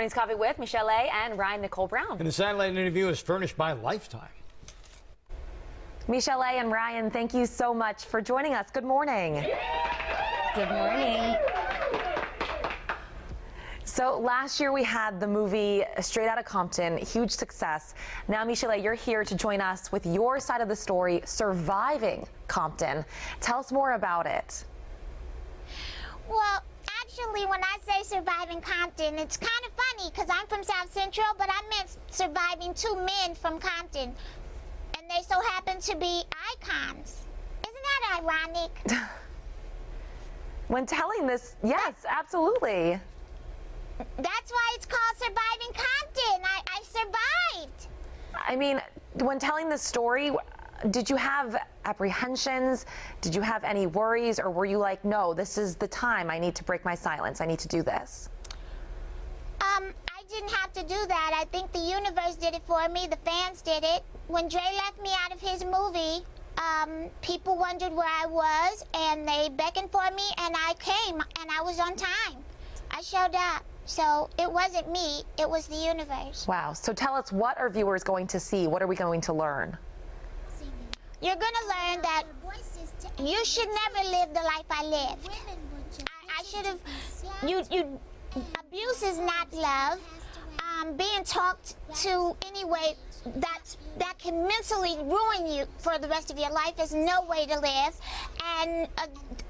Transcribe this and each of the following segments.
Morning's Coffee with Michel'le and Rhyon Nicole Brown. And the satellite interview is furnished by Lifetime. Michel'le and Rhyon, thank you so much for joining us. Good morning. Good morning. So last year we had the movie Straight Outta Compton, huge success. Now, Michel'le, you're here to join us with your side of the story, surviving Compton. Tell us more about it. Well, actually, when I say surviving Compton, it's kind of funny because I'm from South Central, but I meant surviving two men from Compton. And they so happen to be icons. Isn't that ironic? When telling this, yes, absolutely. That's why it's called Surviving Compton. I survived. I mean, when telling this story, did you have apprehensions? Did you have any worries? Or were you like, no, this is the time. I need to break my silence. I need to do this. I didn't have to do that. I think the universe did it for me. The fans did it. When Dre left me out of his movie, people wondered where I was, and they beckoned for me, and I came, and I was on time. I showed up. So it wasn't me, it was the universe. Wow. So tell us, what are viewers going to see? What are we going to learn? You're going to learn that you should never live the life I lived. I should have, abuse is not love. Being talked to anyway that can mentally ruin you for the rest of your life is no way to live. And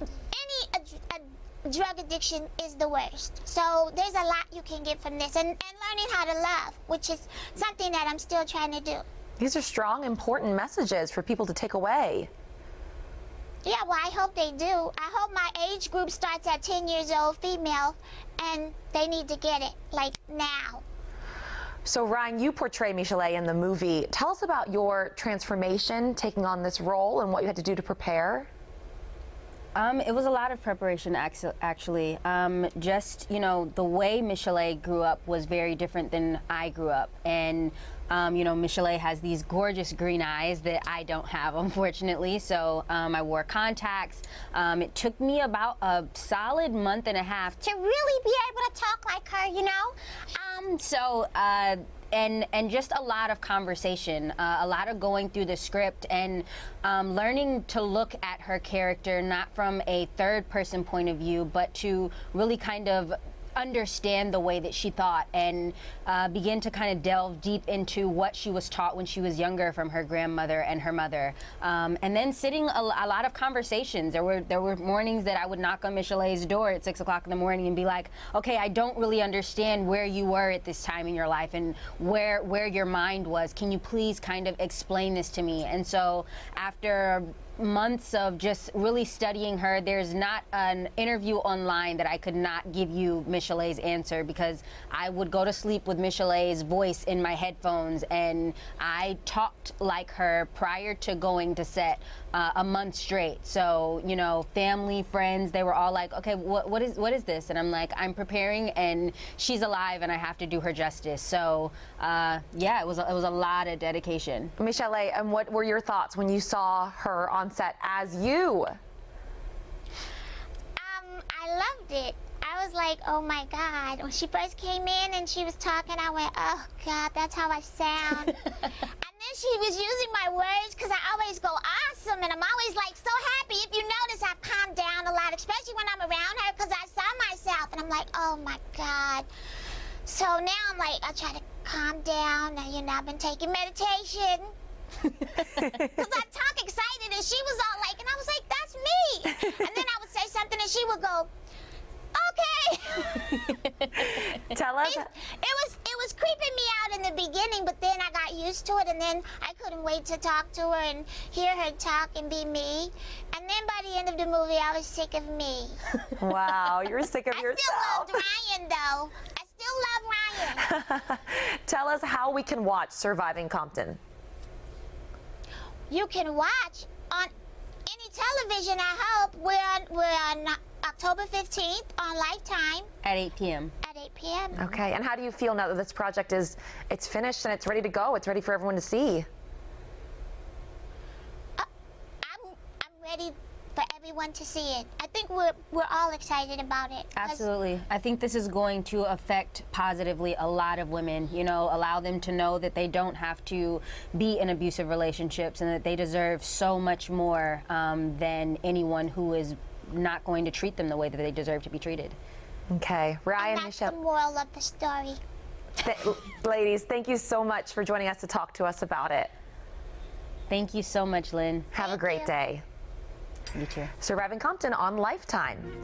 any drug addiction is the worst. So there's a lot you can get from this, and learning how to love, which is something that I'm still trying to do. These are strong, important messages for people to take away. Yeah, well, I hope they do. I hope my age group starts at 10 years old, female, and they need to get it, like, now. So, Rhyon, you portray Michel'le in the movie. Tell us about your transformation, taking on this role, and what you had to do to prepare. It was a lot of preparation, actually. Just, you know, the way Michel'le grew up was very different than I grew up. And, you know, Michel'le has these gorgeous green eyes that I don't have, unfortunately. So I wore contacts. It took me about a solid month and a half to really be able to talk like her, you know? And just a lot of conversation, a lot of going through the script and learning to look at her character not from a third person point of view, but to really kind of understand the way that she thought and begin to kind of delve deep into what she was taught when she was younger from her grandmother and her mother. And then sitting a lot of conversations. There were mornings that I would knock on Michel'le's door at 6 o'clock in the morning and be like, okay, I don't really understand where you were at this time in your life and where your mind was. Can you please kind of explain this to me? And so after months of just really studying her, there's not an interview online that I could not give you Michel'le's answer, because I would go to sleep with Michel'le's voice in my headphones, and I talked like her prior to going to set a month straight. So, you know, family, friends, they were all like, okay, what is this? And I'm like, I'm preparing, and she's alive, and I have to do her justice. So, yeah, it was a lot of dedication. Michel'le, and what were your thoughts when you saw her on set as you? I loved it. I was like, oh my God. When she first came in and she was talking, I went, oh God, that's how I sound. And then she was using my words, because I always go awesome, and I'm always like so happy. If you notice, I've calmed down a lot, especially when I'm around her, because I saw myself, and I'm like, oh my God. So now I'm like, I try to calm down, and you know, I've been taking meditation. Because I talk excited, and she was all like, and I was like, that's me. And then I would say something, and she would go, okay. Tell us. It was creeping me out in the beginning, but then I got used to it, and then I couldn't wait to talk to her and hear her talk and be me. And then by the end of the movie, I was sick of me. Wow, you're sick of yourself. I still loved Rhyon, though. I still love Rhyon. Tell us how we can watch Surviving Compton. You can watch on any television, I hope. We're on October 15th on Lifetime. At 8 p.m. At 8 p.m. Okay, and how do you feel now that this project it's finished and it's ready to go? It's ready for everyone to see. I'm ready for everyone to see it. I think we're all excited about it. 'Cause Absolutely. I think this is going to affect positively a lot of women, you know, allow them to know that they don't have to be in abusive relationships and that they deserve so much more than anyone who is not going to treat them the way that they deserve to be treated. Okay, Rhyon, and that's the Michelle, moral of the story. ladies, thank you so much for joining us to talk to us about it. Thank you so much, Lynn. Have a Thank great you. day. You too. Surviving Compton on Lifetime.